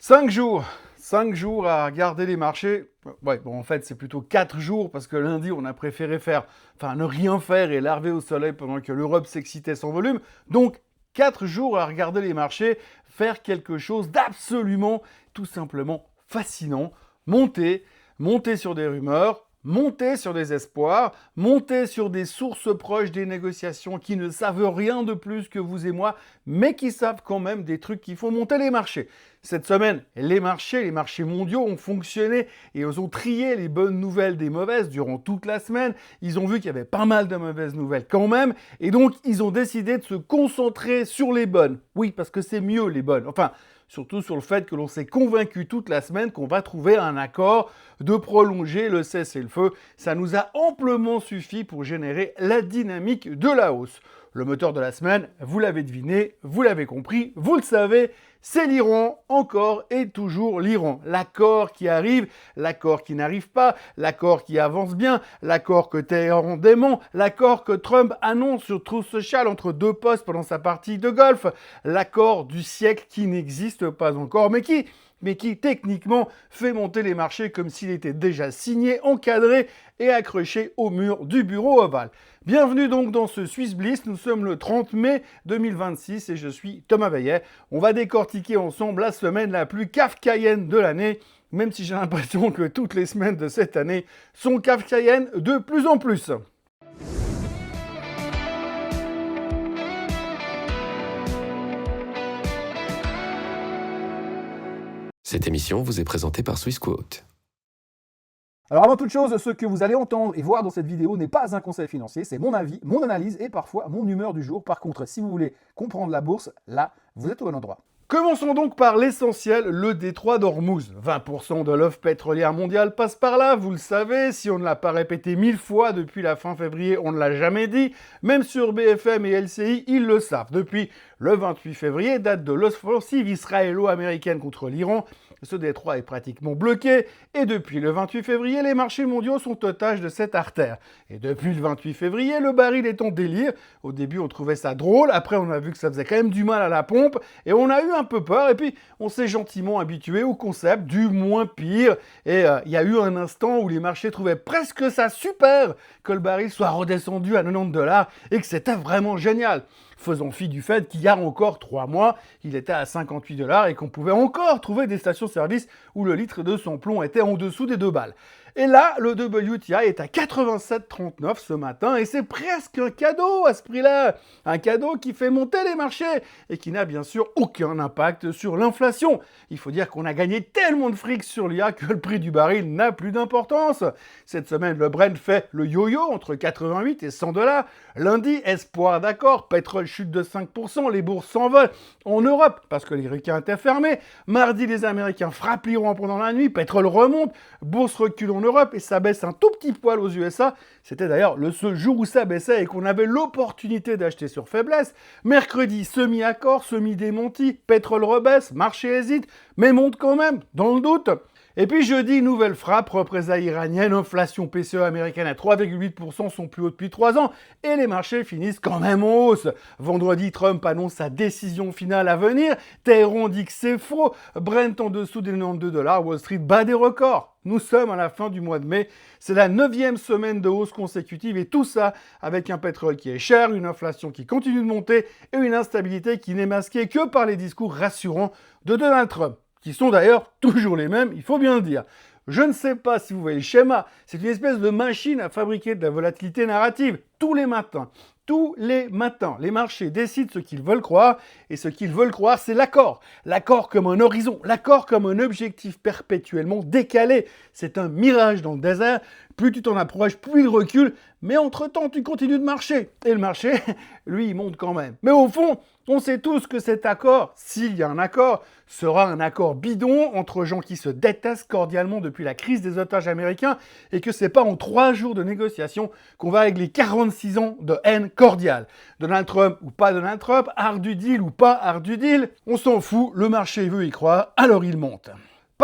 5 jours. 5 jours à regarder les marchés. Ouais, bon, en fait, c'est plutôt 4 jours parce que lundi, on a préféré ne rien faire et larver au soleil pendant que l'Europe s'excitait sans volume. Donc, 4 jours à regarder les marchés, faire quelque chose d'absolument, tout simplement fascinant. Monter sur des rumeurs, monter sur des espoirs, monter sur des sources proches des négociations qui ne savent rien de plus que vous et moi, mais qui savent quand même des trucs qui font monter les marchés. Cette semaine, les marchés mondiaux ont fonctionné et ils ont trié les bonnes nouvelles des mauvaises durant toute la semaine. Ils ont vu qu'il y avait pas mal de mauvaises nouvelles quand même et donc ils ont décidé de se concentrer sur les bonnes. Oui, parce que c'est mieux les bonnes. Enfin, surtout sur le fait que l'on s'est convaincu toute la semaine qu'on va trouver un accord de prolonger le cessez-le-feu. Ça nous a amplement suffi pour générer la dynamique de la hausse. Le moteur de la semaine, vous l'avez deviné, vous l'avez compris, vous le savez, c'est l'Iran, encore et toujours l'Iran. L'accord qui arrive, l'accord qui n'arrive pas, l'accord qui avance bien, l'accord que Téhéran dément, l'accord que Trump annonce sur Truth Social entre deux postes pendant sa partie de golf, l'accord du siècle qui n'existe pas encore, mais qui techniquement fait monter les marchés comme s'il était déjà signé, encadré et accroché au mur du bureau ovale. Bienvenue donc dans ce Swiss Bliss, nous sommes le 30 mai 2026 et je suis Thomas Veillet. On va décortiquer ensemble la semaine la plus kafkaïenne de l'année, même si j'ai l'impression que toutes les semaines de cette année sont kafkaïennes de plus en plus. Cette émission vous est présentée par Swissquote. Alors avant toute chose, ce que vous allez entendre et voir dans cette vidéo n'est pas un conseil financier, c'est mon avis, mon analyse et parfois mon humeur du jour. Par contre, si vous voulez comprendre la bourse, là, vous êtes au bon endroit. Commençons donc par l'essentiel, le détroit d'Ormuz. 20% de l'offre pétrolière mondiale passe par là, vous le savez, si on ne l'a pas répété 1000 fois depuis la fin février, on ne l'a jamais dit. Même sur BFM et LCI, ils le savent. Depuis le 28 février, date de l'offensive israélo-américaine contre l'Iran, ce détroit est pratiquement bloqué, et depuis le 28 février, les marchés mondiaux sont otages de cette artère. Et depuis le 28 février, le baril est en délire. Au début, on trouvait ça drôle, après on a vu que ça faisait quand même du mal à la pompe, et on a eu un peu peur, et puis on s'est gentiment habitué au concept du moins pire, et il y a eu un instant où les marchés trouvaient presque ça super que le baril soit redescendu à 90$, et que c'était vraiment génial. Faisons fi du fait qu'il y a encore 3 mois, il était à 58$ et qu'on pouvait encore trouver des stations-service où le litre de sans-plomb était en dessous des 2 balles. Et là, le WTI est à 87,39 ce matin et c'est presque un cadeau à ce prix-là. Un cadeau qui fait monter les marchés et qui n'a bien sûr aucun impact sur l'inflation. Il faut dire qu'on a gagné tellement de fric sur l'IA que le prix du baril n'a plus d'importance. Cette semaine, le Brent fait le yo-yo entre 88 et 100$. Lundi, espoir d'accord, pétrole chute de 5%, les bourses s'envolent en Europe parce que les requins étaient fermés. Mardi, les Américains frappent l'Iran pendant la nuit, pétrole remonte, bourse recule en Europe et ça baisse un tout petit poil aux USA. C'était d'ailleurs le seul jour où ça baissait et qu'on avait l'opportunité d'acheter sur faiblesse. Mercredi, semi-accord, semi-démenti, pétrole rebaisse, marché hésite, mais monte quand même, dans le doute. Et puis jeudi, nouvelle frappe, représailles iranienne, inflation PCE américaine à 3,8%, son plus haut depuis 3 ans, et les marchés finissent quand même en hausse. Vendredi, Trump annonce sa décision finale à venir, Téhéran dit que c'est faux, Brent en dessous des 92$, Wall Street bat des records. Nous sommes à la fin du mois de mai, c'est la 9e semaine de hausse consécutive et tout ça avec un pétrole qui est cher, une inflation qui continue de monter et une instabilité qui n'est masquée que par les discours rassurants de Donald Trump, qui sont d'ailleurs toujours les mêmes, il faut bien le dire. Je ne sais pas si vous voyez le schéma, c'est une espèce de machine à fabriquer de la volatilité narrative tous les matins. Tous les matins, les marchés décident ce qu'ils veulent croire, et ce qu'ils veulent croire, c'est l'accord. L'accord comme un horizon, l'accord comme un objectif perpétuellement décalé. C'est un mirage dans le désert, plus tu t'en approches, plus il recule, mais entre-temps, tu continues de marcher. Et le marché, lui, il monte quand même. Mais au fond, on sait tous que cet accord, s'il y a un accord, sera un accord bidon entre gens qui se détestent cordialement depuis la crise des otages américains et que c'est pas en 3 jours de négociation qu'on va régler 46 ans de haine cordiale. Donald Trump ou pas Donald Trump, hard du deal ou pas hard du deal, on s'en fout, le marché veut y croire, alors il monte.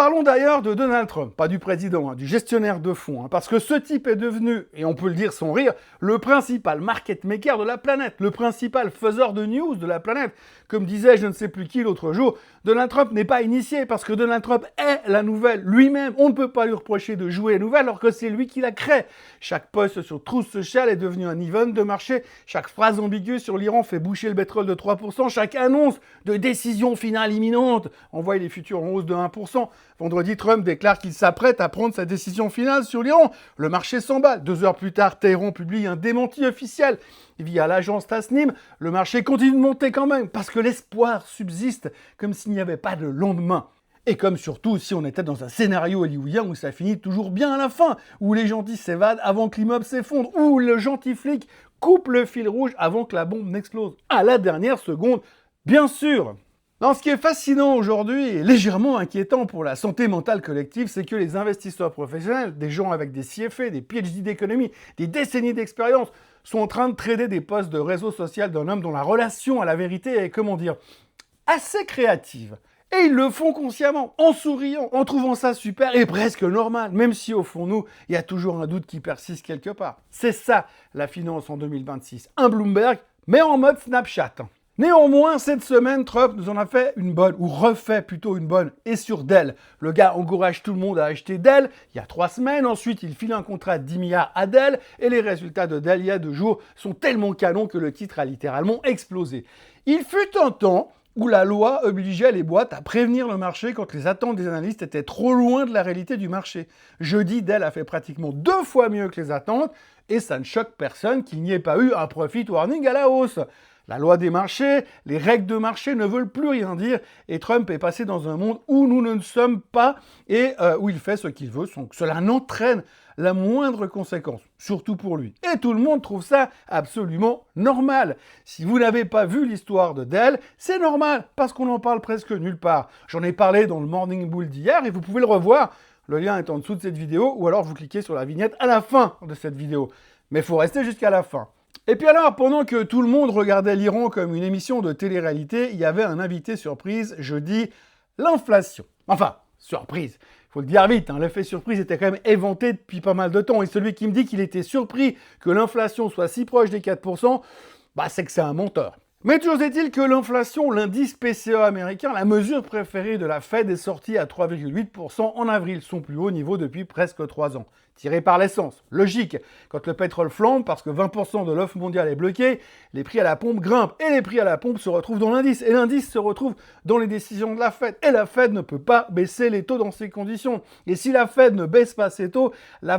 Parlons d'ailleurs de Donald Trump, pas du président, du gestionnaire de fonds, parce que ce type est devenu, et on peut le dire sans rire, le principal market maker de la planète, le principal faiseur de news de la planète. Comme disait je ne sais plus qui l'autre jour, Donald Trump n'est pas initié parce que Donald Trump est la nouvelle lui-même. On ne peut pas lui reprocher de jouer la nouvelle alors que c'est lui qui la crée. Chaque post sur Truth Social est devenu un event de marché. Chaque phrase ambiguë sur l'Iran fait boucher le pétrole de 3%. Chaque annonce de décision finale imminente envoie les futurs en hausse de 1%. Vendredi, Trump déclare qu'il s'apprête à prendre sa décision finale sur l'Iran. Le marché s'emballe. 2 heures plus tard, Téhéran publie un démenti officiel. Via l'agence Tasnim, le marché continue de monter quand même, parce que l'espoir subsiste, comme s'il n'y avait pas de lendemain. Et comme surtout si on était dans un scénario hollywoodien où ça finit toujours bien à la fin, où les gentils s'évadent avant que l'immeuble s'effondre, où le gentil flic coupe le fil rouge avant que la bombe n'explose. À la dernière seconde, bien sûr. Non, ce qui est fascinant aujourd'hui et légèrement inquiétant pour la santé mentale collective, c'est que les investisseurs professionnels, des gens avec des CFA, des PhD d'économie, des décennies d'expérience, sont en train de trader des posts de réseau social d'un homme dont la relation à la vérité est, assez créative. Et ils le font consciemment, en souriant, en trouvant ça super et presque normal, même si au fond nous, il y a toujours un doute qui persiste quelque part. C'est ça, la finance en 2026. Un Bloomberg, mais en mode Snapchat. Néanmoins, cette semaine, Trump nous en a fait une bonne, ou refait plutôt une bonne, et sur Dell. Le gars encourage tout le monde à acheter Dell il y a 3 semaines, ensuite il file un contrat de 10 milliards à Dell, et les résultats de Dell il y a 2 jours sont tellement canons que le titre a littéralement explosé. Il fut un temps où la loi obligeait les boîtes à prévenir le marché quand les attentes des analystes étaient trop loin de la réalité du marché. Jeudi, Dell a fait pratiquement 2 fois mieux que les attentes, et ça ne choque personne qu'il n'y ait pas eu un profit warning à la hausse. La loi des marchés, les règles de marché ne veulent plus rien dire et Trump est passé dans un monde où nous ne sommes pas et où il fait ce qu'il veut sans que cela n'entraîne la moindre conséquence, surtout pour lui. Et tout le monde trouve ça absolument normal. Si vous n'avez pas vu l'histoire de Dell, c'est normal parce qu'on en parle presque nulle part. J'en ai parlé dans le Morning Bull d'hier et vous pouvez le revoir. Le lien est en dessous de cette vidéo ou alors vous cliquez sur la vignette à la fin de cette vidéo. Mais il faut rester jusqu'à la fin. Et puis alors, pendant que tout le monde regardait l'Iran comme une émission de télé-réalité, il y avait un invité surprise, jeudi, l'inflation. Enfin, surprise, il faut le dire vite, l'effet surprise était quand même éventé depuis pas mal de temps, et celui qui me dit qu'il était surpris que l'inflation soit si proche des 4%, c'est que c'est un menteur. Mais toujours est-il que l'inflation, l'indice PCE américain, la mesure préférée de la Fed, est sortie à 3,8% en avril, son plus haut niveau depuis presque 3 ans. Tiré par l'essence. Logique, quand le pétrole flambe parce que 20% de l'offre mondiale est bloquée, les prix à la pompe grimpent et les prix à la pompe se retrouvent dans l'indice et l'indice se retrouve dans les décisions de la Fed. Et la Fed ne peut pas baisser les taux dans ces conditions. Et si la Fed ne baisse pas ses taux, les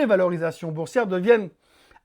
valorisations boursières deviennent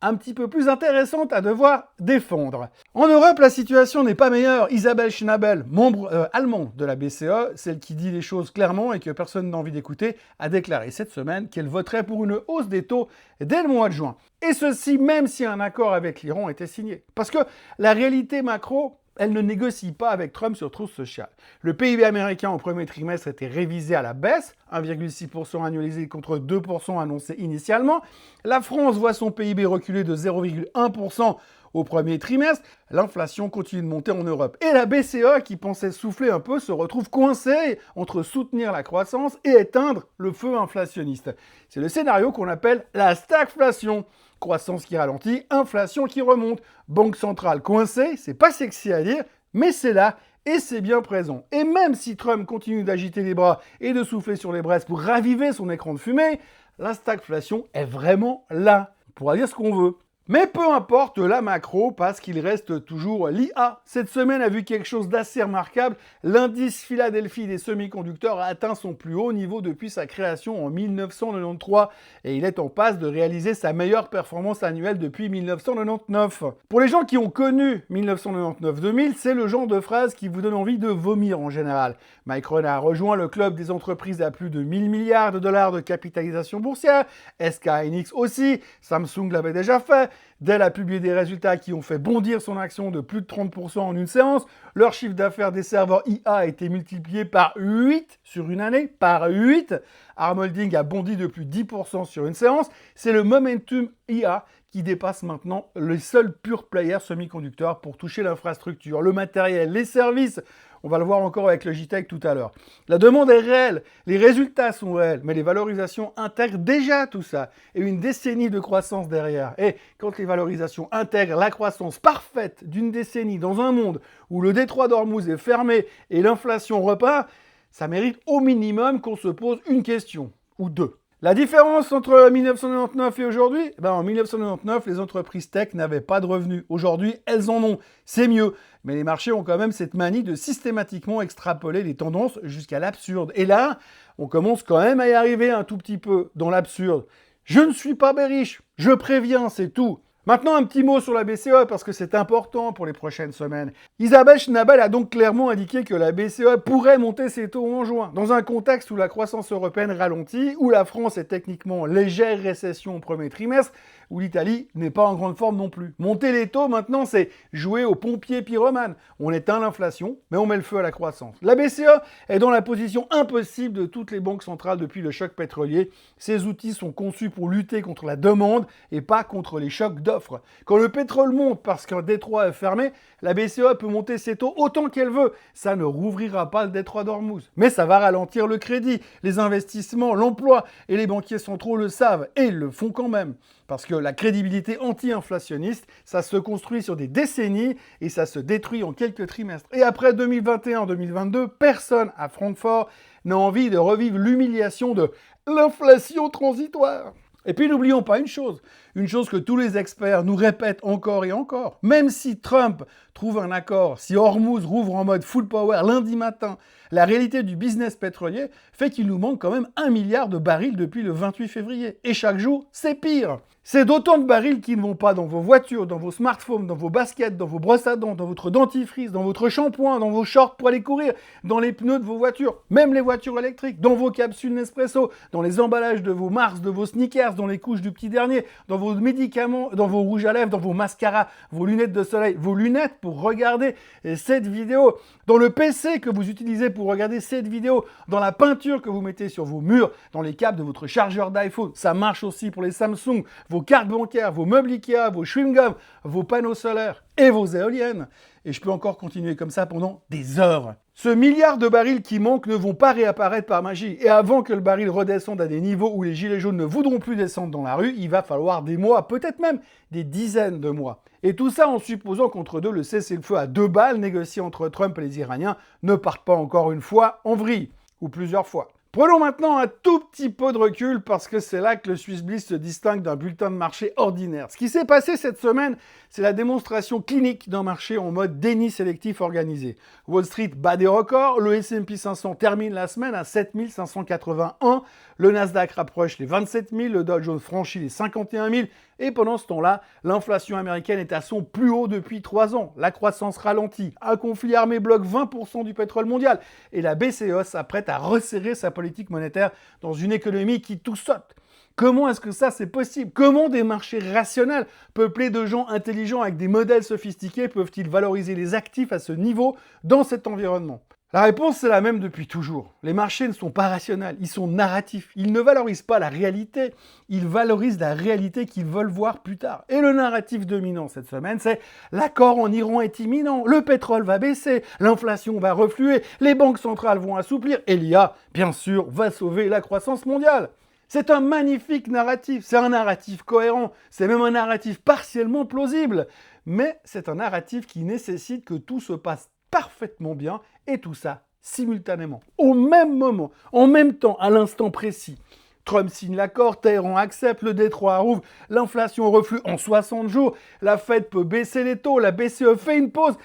un petit peu plus intéressante à devoir défendre. En Europe, la situation n'est pas meilleure. Isabelle Schnabel, membre allemande de la BCE, celle qui dit les choses clairement et que personne n'a envie d'écouter, a déclaré cette semaine qu'elle voterait pour une hausse des taux dès le mois de juin. Et ceci même si un accord avec l'Iran était signé. Parce que la réalité macro, elle ne négocie pas avec Trump sur Truth Social. Le PIB américain au premier trimestre était révisé à la baisse, 1,6% annualisé contre 2% annoncé initialement. La France voit son PIB reculer de 0,1% au premier trimestre. L'inflation continue de monter en Europe. Et la BCE, qui pensait souffler un peu, se retrouve coincée entre soutenir la croissance et éteindre le feu inflationniste. C'est le scénario qu'on appelle la stagflation. Croissance qui ralentit, inflation qui remonte. Banque centrale coincée, c'est pas sexy à dire, mais c'est là et c'est bien présent. Et même si Trump continue d'agiter les bras et de souffler sur les braises pour raviver son écran de fumée, la stagflation est vraiment là. On pourra dire ce qu'on veut. Mais peu importe la macro, parce qu'il reste toujours l'IA. Cette semaine a vu quelque chose d'assez remarquable. L'indice Philadelphie des semi-conducteurs a atteint son plus haut niveau depuis sa création en 1993 et il est en passe de réaliser sa meilleure performance annuelle depuis 1999. Pour les gens qui ont connu 1999-2000, c'est le genre de phrase qui vous donne envie de vomir en général. Mike Rohn a rejoint le club des entreprises à plus de 1000 milliards de dollars de capitalisation boursière, SK Hynix aussi, Samsung l'avait déjà fait, Dell a publié des résultats qui ont fait bondir son action de plus de 30% en une séance. Leur chiffre d'affaires des serveurs IA a été multiplié par 8 sur une année, par 8. Arm Holding a bondi de plus de 10% sur une séance. C'est le momentum IA qui dépasse maintenant les seuls pure players semi-conducteurs pour toucher l'infrastructure, le matériel, les services On va le voir encore avec le JTEC tout à l'heure. La demande est réelle, les résultats sont réels, mais les valorisations intègrent déjà tout ça. Et une décennie de croissance derrière. Et quand les valorisations intègrent la croissance parfaite d'une décennie dans un monde où le détroit d'Ormuz est fermé et l'inflation repart, ça mérite au minimum qu'on se pose une question, ou deux. La différence entre 1999 et aujourd'hui, en 1999, les entreprises tech n'avaient pas de revenus. Aujourd'hui, elles en ont. C'est mieux. Mais les marchés ont quand même cette manie de systématiquement extrapoler les tendances jusqu'à l'absurde. Et là, on commence quand même à y arriver un tout petit peu dans l'absurde. Je ne suis pas bearish, je préviens, c'est tout. Maintenant, un petit mot sur la BCE, parce que c'est important pour les prochaines semaines. Isabelle Schnabel a donc clairement indiqué que la BCE pourrait monter ses taux en juin, dans un contexte où la croissance européenne ralentit, où la France est techniquement en légère récession au premier trimestre, où l'Italie n'est pas en grande forme non plus. Monter les taux, maintenant, c'est jouer aux pompiers pyromanes. On éteint l'inflation, mais on met le feu à la croissance. La BCE est dans la position impossible de toutes les banques centrales depuis le choc pétrolier. Ces outils sont conçus pour lutter contre la demande et pas contre les chocs d'offres. Quand le pétrole monte parce qu'un détroit est fermé, la BCE peut monter ses taux autant qu'elle veut. Ça ne rouvrira pas le détroit d'Ormuz. Mais ça va ralentir le crédit, les investissements, l'emploi. Et les banquiers centraux le savent. Et ils le font quand même. Parce que la crédibilité anti-inflationniste, ça se construit sur des décennies et ça se détruit en quelques trimestres. Et après 2021-2022, personne à Francfort n'a envie de revivre l'humiliation de l'inflation transitoire. Et puis n'oublions pas une chose que tous les experts nous répètent encore et encore. Même si Trump trouve un accord, si Hormuz rouvre en mode full power lundi matin, la réalité du business pétrolier fait qu'il nous manque quand même 1 milliard de barils depuis le 28 février. Et chaque jour, c'est pire. C'est d'autant de barils qui ne vont pas dans vos voitures, dans vos smartphones, dans vos baskets, dans vos brosses à dents, dans votre dentifrice, dans votre shampoing, dans vos shorts pour aller courir, dans les pneus de vos voitures, même les voitures électriques, dans vos capsules Nespresso, dans les emballages de vos Mars, de vos sneakers, dans les couches du petit dernier, dans vos médicaments, dans vos rouges à lèvres, dans vos mascaras, vos lunettes de soleil, vos lunettes pour regarder cette vidéo, dans le PC que vous utilisez pour regarder cette vidéo, dans la peinture que vous mettez sur vos murs, dans les câbles de votre chargeur d'iPhone. Ça marche aussi pour les Samsung, vos cartes bancaires, vos meubles Ikea, vos chewing-gums, vos panneaux solaires et vos éoliennes. Et je peux encore continuer comme ça pendant des heures. Ce milliard de barils qui manquent ne vont pas réapparaître par magie. Et avant que le baril redescende à des niveaux où les gilets jaunes ne voudront plus descendre dans la rue, il va falloir des mois, peut-être même des dizaines de mois. Et tout ça en supposant qu'entre deux, le cessez-le-feu à 2 balles négocié entre Trump et les Iraniens ne parte pas encore une fois en vrille, ou plusieurs fois. Prenons maintenant un tout petit peu de recul parce que c'est là que le Swissbliss se distingue d'un bulletin de marché ordinaire. Ce qui s'est passé cette semaine, c'est la démonstration clinique d'un marché en mode déni sélectif organisé. Wall Street bat des records, le S&P 500 termine la semaine à 7581, le Nasdaq rapproche les 27 000, le Dow Jones franchit les 51 000, et pendant ce temps-là, l'inflation américaine est à son plus haut depuis 3 ans. La croissance ralentit, un conflit armé bloque 20% du pétrole mondial, et la BCE s'apprête à resserrer sa politique monétaire dans une économie qui tout saute. Comment est-ce que ça c'est possible? Comment des marchés rationnels, peuplés de gens intelligents avec des modèles sophistiqués, peuvent-ils valoriser les actifs à ce niveau dans cet environnement? La réponse, c'est la même depuis toujours. Les marchés ne sont pas rationnels, ils sont narratifs. Ils ne valorisent pas la réalité, ils valorisent la réalité qu'ils veulent voir plus tard. Et le narratif dominant cette semaine, c'est l'accord en Iran est imminent, le pétrole va baisser, l'inflation va refluer, les banques centrales vont assouplir, et l'IA, bien sûr, va sauver la croissance mondiale. C'est un magnifique narratif, c'est un narratif cohérent, c'est même un narratif partiellement plausible. Mais c'est un narratif qui nécessite que tout se passe parfaitement bien, et tout ça simultanément, au même moment, en même temps, à l'instant précis. Trump signe l'accord, Téhéran accepte, le détroit rouvre, l'inflation reflue en 60 jours, la Fed peut baisser les taux, la BCE fait une pause,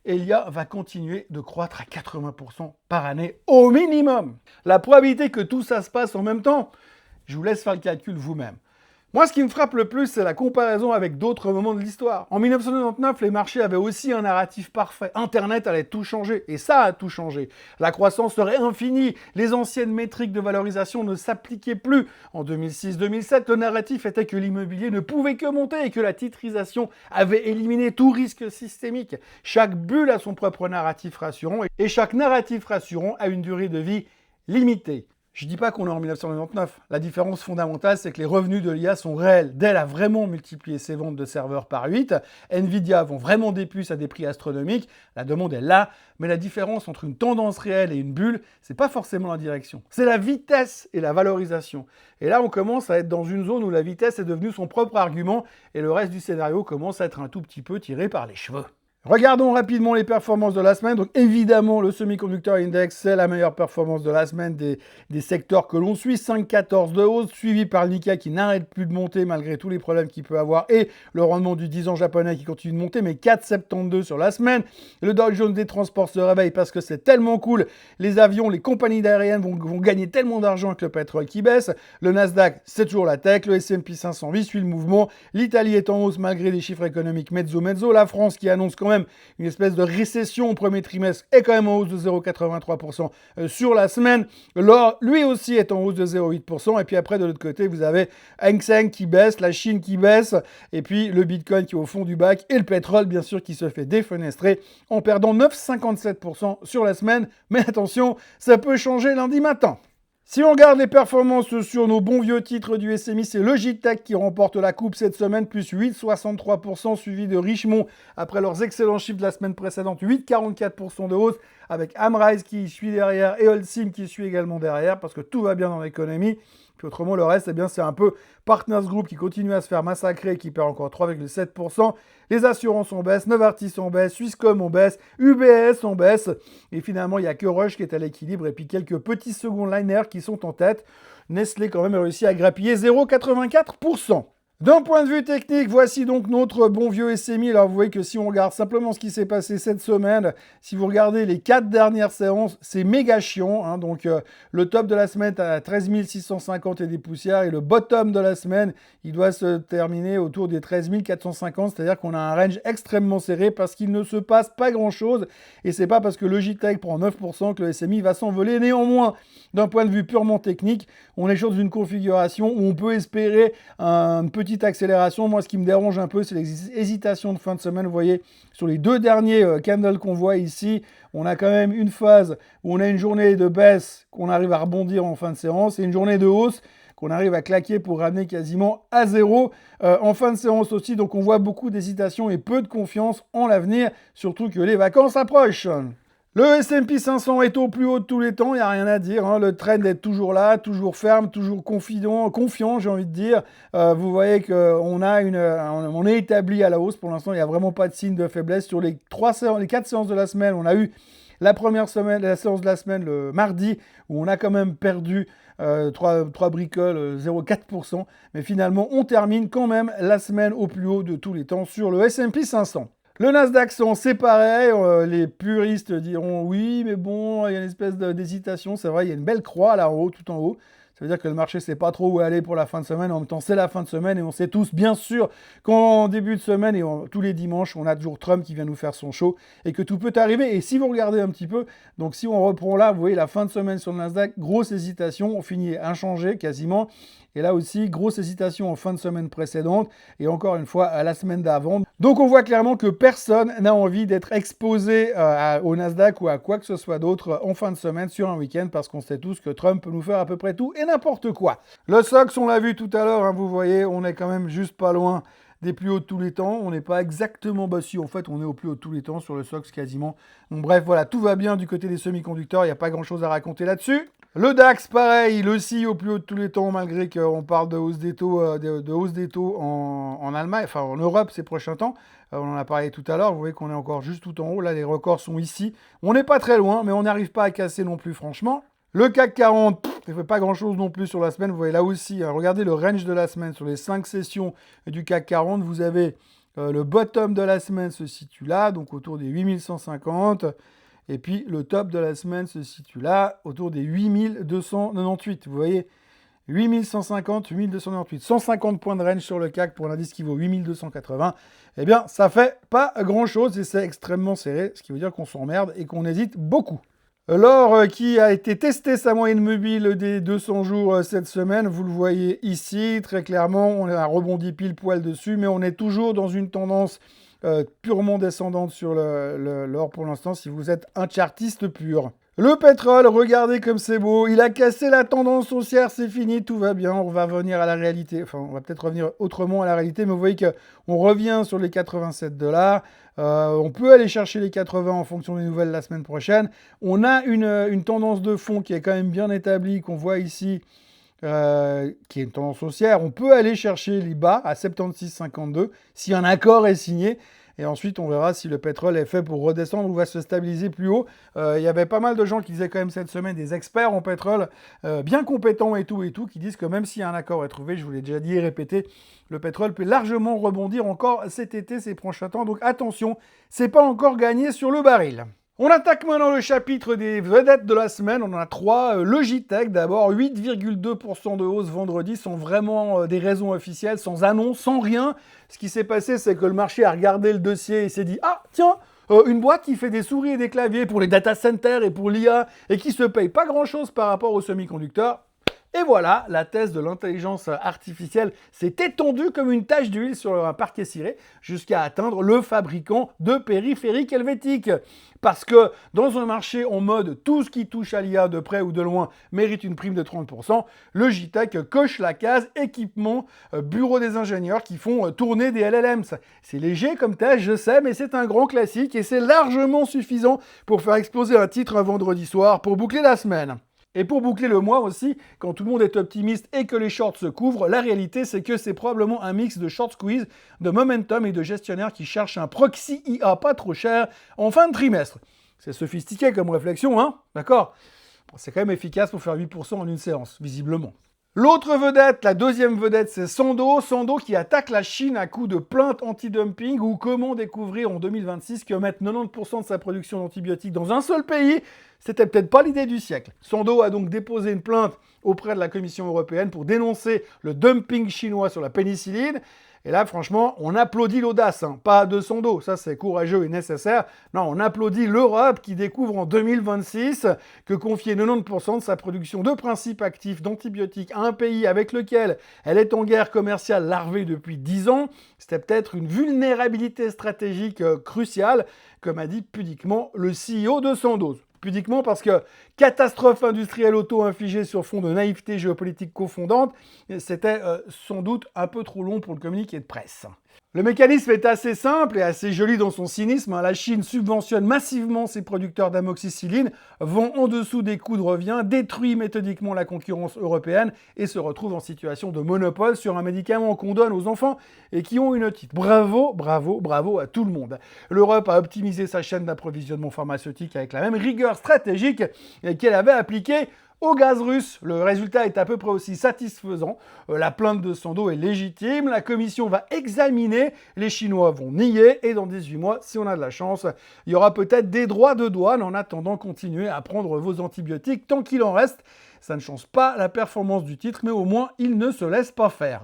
et l'IA va continuer de croître à 80% par année au minimum. La probabilité que tout ça se passe en même temps, je vous laisse faire le calcul vous-même. Moi, ce qui me frappe le plus, c'est la comparaison avec d'autres moments de l'histoire. En 1999, les marchés avaient aussi un narratif parfait. Internet allait tout changer, et ça a tout changé. La croissance serait infinie, les anciennes métriques de valorisation ne s'appliquaient plus. En 2006-2007, le narratif était que l'immobilier ne pouvait que monter et que la titrisation avait éliminé tout risque systémique. Chaque bulle a son propre narratif rassurant, et chaque narratif rassurant a une durée de vie limitée. Je dis pas qu'on est en 1999. La différence fondamentale, c'est que les revenus de l'IA sont réels. Dell a vraiment multiplié ses ventes de serveurs par 8. Nvidia vend vraiment des puces à des prix astronomiques. La demande est là. Mais la différence entre une tendance réelle et une bulle, c'est pas forcément la direction. C'est la vitesse et la valorisation. Et là, on commence à être dans une zone où la vitesse est devenue son propre argument et le reste du scénario commence à être un tout petit peu tiré par les cheveux. Regardons rapidement les performances de la semaine. Donc évidemment, le Semiconductor Index, c'est la meilleure performance de la semaine des secteurs que l'on suit. 5,14 de hausse, suivi par le Nikkei qui n'arrête plus de monter malgré tous les problèmes qu'il peut avoir. Et le rendement du 10 ans japonais qui continue de monter, mais 4,72 sur la semaine. Le Dow Jones des transports se réveille parce que c'est tellement cool. Les avions, les compagnies aériennes vont gagner tellement d'argent avec le pétrole qui baisse. Le Nasdaq, c'est toujours la tech. Le S&P 500 suit le mouvement. L'Italie est en hausse malgré des chiffres économiques mezzo. La France qui annonce quand même une espèce de récession au premier trimestre est quand même en hausse de 0,83% sur la semaine. L'or, lui aussi, est en hausse de 0,8%. Et puis après, de l'autre côté, vous avez Hang Seng qui baisse, la Chine qui baisse, et puis le Bitcoin qui est au fond du bac, et le pétrole, bien sûr, qui se fait défenestrer en perdant 9,57% sur la semaine. Mais attention, ça peut changer lundi matin. Si on regarde les performances sur nos bons vieux titres du SMI, c'est Logitech qui remporte la coupe cette semaine, plus 8,63%, suivi de Richemont après leurs excellents chiffres de la semaine précédente, 8,44% de hausse, avec Amrise qui suit derrière et Holcim qui suit également derrière, parce que tout va bien dans l'économie. Puis autrement, le reste, eh bien, c'est un peu Partners Group qui continue à se faire massacrer, qui perd encore 3,7%. Les assurances en baisse, Novartis en baisse, Swisscom en baisse, UBS en baisse. Et finalement, il n'y a que Roche qui est à l'équilibre et puis quelques petits second liners qui sont en tête. Nestlé, quand même, a réussi à grappiller 0,84%. D'un point de vue technique, voici donc notre bon vieux SMI. Alors vous voyez que si on regarde simplement ce qui s'est passé cette semaine, si vous regardez les 4 dernières séances, c'est méga chiant. Hein. Donc le top de la semaine est à 13 650 et des poussières et le bottom de la semaine, il doit se terminer autour des 13 450. C'est-à-dire qu'on a un range extrêmement serré parce qu'il ne se passe pas grand-chose. Et c'est pas parce que Logitech prend 9% que le SMI va s'envoler. Néanmoins, d'un point de vue purement technique, on est sur une configuration où on peut espérer un petit accélération. Moi, ce qui me dérange un peu, c'est les hésitations de fin de semaine. Vous voyez, sur les deux derniers candles qu'on voit ici, on a quand même une phase où on a une journée de baisse qu'on arrive à rebondir en fin de séance et une journée de hausse qu'on arrive à claquer pour ramener quasiment à zéro en fin de séance aussi. Donc, on voit beaucoup d'hésitation et peu de confiance en l'avenir, surtout que les vacances approchent. Le S&P 500 est au plus haut de tous les temps, il n'y a rien à dire. Hein. Le trend est toujours là, toujours ferme, toujours confiant, j'ai envie de dire. Vous voyez qu'on est établi à la hausse. Pour l'instant, il n'y a vraiment pas de signe de faiblesse. Sur les 4 séances de la semaine, on a eu la première semaine, la séance de la semaine, le mardi, où on a quand même perdu 3 bricoles, 0,4%. Mais finalement, on termine quand même la semaine au plus haut de tous les temps sur le S&P 500. Le Nasdaq 100, c'est pareil, les puristes diront oui, mais bon, il y a une espèce d'hésitation, c'est vrai, il y a une belle croix là en haut, tout en haut. Ça veut dire que le marché ne sait pas trop où aller pour la fin de semaine. En même temps, c'est la fin de semaine et on sait tous, bien sûr, qu'en début de semaine et tous les dimanches, on a toujours Trump qui vient nous faire son show et que tout peut arriver. Et si vous regardez un petit peu, donc si on reprend là, vous voyez la fin de semaine sur le Nasdaq, grosse hésitation, on finit inchangé quasiment. Et là aussi, grosse hésitation en fin de semaine précédente et encore une fois à la semaine d'avant. Donc on voit clairement que personne n'a envie d'être exposé au Nasdaq ou à quoi que ce soit d'autre en fin de semaine sur un week-end parce qu'on sait tous que Trump peut nous faire à peu près tout et n'importe quoi. Le SOX, on l'a vu tout à l'heure, hein, vous voyez, on est quand même juste pas loin des plus hauts de tous les temps. On n'est pas exactement, si en fait on est au plus haut de tous les temps sur le SOX quasiment. Donc bref, voilà, tout va bien du côté des semi-conducteurs, il n'y a pas grand-chose à raconter là-dessus. Le DAX, pareil, le aussi au plus haut de tous les temps, malgré qu'on parle de hausse des taux, en Allemagne, enfin en Europe ces prochains temps. On en a parlé tout à l'heure, vous voyez qu'on est encore juste tout en haut. Là, les records sont ici. On n'est pas très loin, mais on n'arrive pas à casser non plus, franchement. Le CAC 40, il ne fait pas grand-chose non plus sur la semaine. Vous voyez là aussi, hein, regardez le range de la semaine. Sur les 5 sessions du CAC 40, vous avez le bottom de la semaine se situe là, donc autour des 8150. Et puis, le top de la semaine se situe là, autour des 8298. Vous voyez, 8150, 8298. 150 points de range sur le CAC pour l'indice qui vaut 8280. Eh bien, ça fait pas grand-chose et c'est extrêmement serré, ce qui veut dire qu'on s'emmerde et qu'on hésite beaucoup. L'or qui a été testé sa moyenne mobile des 200 jours cette semaine, vous le voyez ici, très clairement, on a rebondi pile poil dessus, mais on est toujours dans une tendance purement descendante sur l'or pour l'instant, si vous êtes un chartiste pur. Le pétrole, regardez comme c'est beau, il a cassé la tendance haussière, c'est fini, tout va bien, on va revenir à la réalité. Enfin, on va peut-être revenir autrement à la réalité, mais vous voyez qu'on revient sur les 87 $. On peut aller chercher les 80 en fonction des nouvelles la semaine prochaine. On a une tendance de fond qui est quand même bien établie, qu'on voit ici, qui est une tendance haussière. On peut aller chercher les bas à 76,52 si un accord est signé. Et ensuite, on verra si le pétrole est fait pour redescendre ou va se stabiliser plus haut. Il y avait pas mal de gens qui disaient quand même cette semaine, des experts en pétrole, bien compétents et tout, qui disent que même si un accord est trouvé, je vous l'ai déjà dit et répété, le pétrole peut largement rebondir encore cet été, ces prochains temps. Donc attention, c'est pas encore gagné sur le baril. On attaque maintenant le chapitre des vedettes de la semaine. On en a 3. Logitech d'abord, 8,2% de hausse vendredi, sans vraiment des raisons officielles, sans annonce, sans rien. Ce qui s'est passé, c'est que le marché a regardé le dossier et s'est dit « Ah, tiens, une boîte qui fait des souris et des claviers pour les data centers et pour l'IA et qui se paye pas grand-chose par rapport aux semi-conducteurs. » Et voilà, la thèse de l'intelligence artificielle s'est étendue comme une tache d'huile sur un parquet ciré jusqu'à atteindre le fabricant de périphériques helvétiques. Parce que dans un marché en mode tout ce qui touche à l'IA de près ou de loin mérite une prime de 30%, Logitech coche la case équipement bureau des ingénieurs qui font tourner des LLMs. C'est léger comme thèse, je sais, mais c'est un grand classique et c'est largement suffisant pour faire exploser un titre un vendredi soir pour boucler la semaine. Et pour boucler le mois aussi, quand tout le monde est optimiste et que les shorts se couvrent, la réalité c'est que c'est probablement un mix de short squeeze, de momentum et de gestionnaires qui cherchent un proxy IA pas trop cher en fin de trimestre. C'est sophistiqué comme réflexion, hein? D'accord? Bon, c'est quand même efficace pour faire 8% en une séance, visiblement. L'autre vedette, la deuxième vedette, c'est Sandoz. Sandoz qui attaque la Chine à coups de plaintes anti-dumping ou comment découvrir en 2026 que mettre 90% de sa production d'antibiotiques dans un seul pays, c'était peut-être pas l'idée du siècle. Sandoz a donc déposé une plainte auprès de la Commission européenne pour dénoncer le dumping chinois sur la pénicilline. Et là, franchement, on applaudit l'audace, hein. Pas de Sandoz, ça c'est courageux et nécessaire. Non, on applaudit l'Europe qui découvre en 2026 que confier 90% de sa production de principes actifs d'antibiotiques à un pays avec lequel elle est en guerre commerciale larvée depuis 10 ans, c'était peut-être une vulnérabilité stratégique cruciale, comme a dit pudiquement le CEO de Sandoz. Pudiquement parce que catastrophe industrielle auto-infligée sur fond de naïveté géopolitique confondante, c'était sans doute un peu trop long pour le communiqué de presse. Le mécanisme est assez simple et assez joli dans son cynisme. La Chine subventionne massivement ses producteurs d'amoxicilline, vend en dessous des coûts de revient, détruit méthodiquement la concurrence européenne et se retrouve en situation de monopole sur un médicament qu'on donne aux enfants et qui ont une otite. Bravo, bravo, bravo à tout le monde. L'Europe a optimisé sa chaîne d'approvisionnement pharmaceutique avec la même rigueur stratégique qu'elle avait appliquée au gaz russe. Le résultat est à peu près aussi satisfaisant. La plainte de Sandoz est légitime. La commission va examiner. Les Chinois vont nier. Et dans 18 mois, si on a de la chance, il y aura peut-être des droits de douane. En attendant, continuez à prendre vos antibiotiques tant qu'il en reste. Ça ne change pas la performance du titre, mais au moins, il ne se laisse pas faire.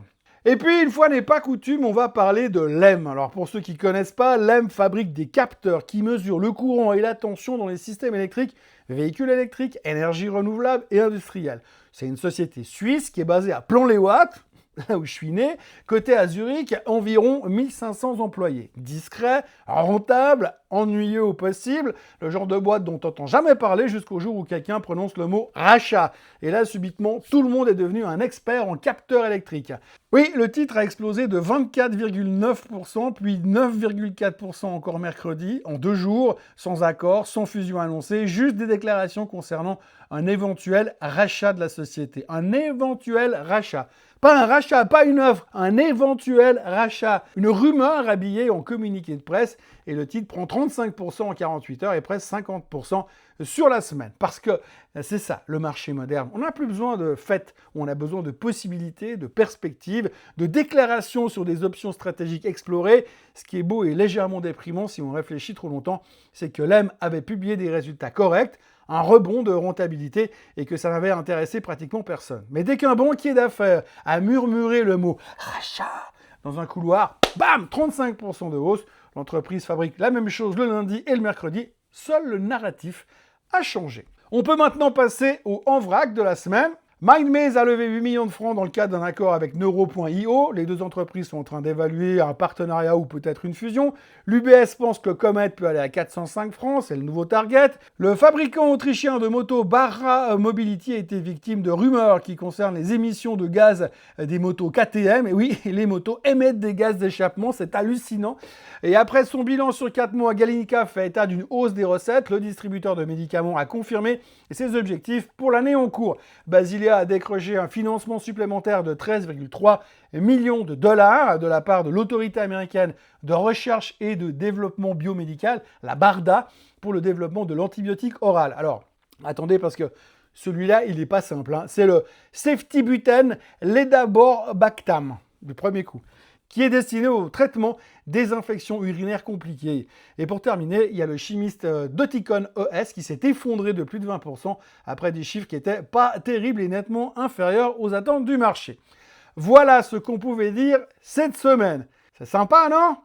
Et puis, une fois n'est pas coutume, on va parler de LEM. Alors, pour ceux qui ne connaissent pas, LEM fabrique des capteurs qui mesurent le courant et la tension dans les systèmes électriques, véhicules électriques, énergie renouvelable et industrielle. C'est une société suisse qui est basée à Plan-les-Ouates, là où je suis né, côté à Zurich, environ 1500 employés. Discret, rentable, ennuyeux au possible, le genre de boîte dont on n'entend jamais parler jusqu'au jour où quelqu'un prononce le mot rachat. Et là, subitement, tout le monde est devenu un expert en capteurs électriques. Oui, le titre a explosé de 24,9%, puis 9,4% encore mercredi, en 2 jours, sans accord, sans fusion annoncée, juste des déclarations concernant un éventuel rachat de la société. Un éventuel rachat. Pas un rachat, pas une offre, un éventuel rachat. Une rumeur habillée en communiqué de presse et le titre prend 35% en 48 heures et presque 50% sur la semaine. Parce que c'est ça, le marché moderne. On n'a plus besoin de faits, on a besoin de possibilités, de perspectives, de déclarations sur des options stratégiques explorées. Ce qui est beau et légèrement déprimant si on réfléchit trop longtemps, c'est que LEM avait publié des résultats corrects, un rebond de rentabilité et que ça n'avait intéressé pratiquement personne. Mais dès qu'un banquier d'affaires a murmuré le mot « rachat » dans un couloir, bam, 35% de hausse, l'entreprise fabrique la même chose le lundi et le mercredi, seul le narratif a changé. On peut maintenant passer au en vrac de la semaine. MindMaze a levé 8 millions de francs dans le cadre d'un accord avec Neuro.io. Les deux entreprises sont en train d'évaluer un partenariat ou peut-être une fusion. L'UBS pense que Comet peut aller à 405 francs, c'est le nouveau target. Le fabricant autrichien de motos Barra Mobility a été victime de rumeurs qui concernent les émissions de gaz des motos KTM. Et oui, les motos émettent des gaz d'échappement, c'est hallucinant. Et après son bilan sur 4 mois, Galenica fait état d'une hausse des recettes. Le distributeur de médicaments a confirmé ses objectifs pour l'année en cours. Basilea a décroché un financement supplémentaire de 13,3 millions de dollars de la part de l'autorité américaine de recherche et de développement biomédical, la BARDA, pour le développement de l'antibiotique oral. Alors, attendez parce que celui-là, il n'est pas simple, hein. C'est le Ceftibuten Ledaborbactam, du premier coup, qui est destiné au traitement des infections urinaires compliquées. Et pour terminer, il y a le chimiste Doticon ES qui s'est effondré de plus de 20% après des chiffres qui n'étaient pas terribles et nettement inférieurs aux attentes du marché. Voilà ce qu'on pouvait dire cette semaine. C'est sympa, non ?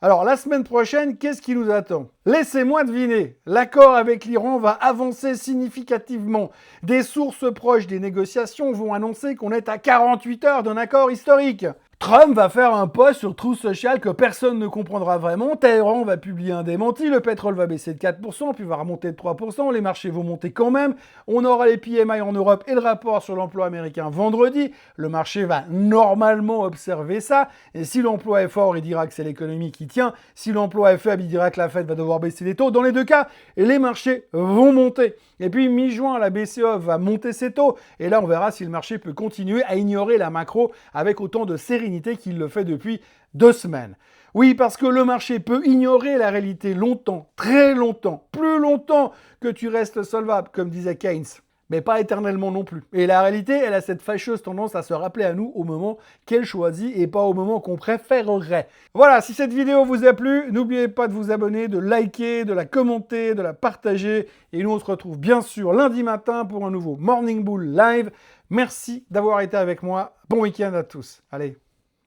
Alors, la semaine prochaine, qu'est-ce qui nous attend ? Laissez-moi deviner. L'accord avec l'Iran va avancer significativement. Des sources proches des négociations vont annoncer qu'on est à 48 heures d'un accord historique. Trump va faire un post sur Truth Social que personne ne comprendra vraiment. Téhéran va publier un démenti. Le pétrole va baisser de 4%, puis va remonter de 3%. Les marchés vont monter quand même. On aura les PMI en Europe et le rapport sur l'emploi américain vendredi. Le marché va normalement observer ça. Et si l'emploi est fort, il dira que c'est l'économie qui tient. Si l'emploi est faible, il dira que la Fed va devoir baisser les taux. Dans les deux cas, les marchés vont monter. Et puis, mi-juin, la BCE va monter ses taux. Et là, on verra si le marché peut continuer à ignorer la macro avec autant de sérénité qu'il le fait depuis 2 semaines. Oui, parce que le marché peut ignorer la réalité longtemps, très longtemps, plus longtemps que tu restes solvable, comme disait Keynes. Mais pas éternellement non plus. Et la réalité, elle a cette fâcheuse tendance à se rappeler à nous au moment qu'elle choisit et pas au moment qu'on préférerait. Voilà, si cette vidéo vous a plu, n'oubliez pas de vous abonner, de liker, de la commenter, de la partager. Et nous, on se retrouve bien sûr lundi matin pour un nouveau Morning Bull Live. Merci d'avoir été avec moi. Bon week-end à tous. Allez,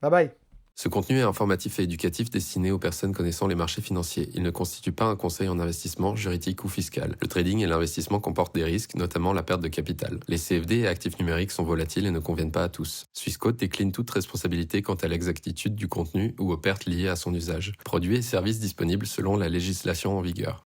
bye bye. Ce contenu est informatif et éducatif destiné aux personnes connaissant les marchés financiers. Il ne constitue pas un conseil en investissement, juridique ou fiscal. Le trading et l'investissement comportent des risques, notamment la perte de capital. Les CFD et actifs numériques sont volatiles et ne conviennent pas à tous. Swissquote décline toute responsabilité quant à l'exactitude du contenu ou aux pertes liées à son usage. Produits et services disponibles selon la législation en vigueur.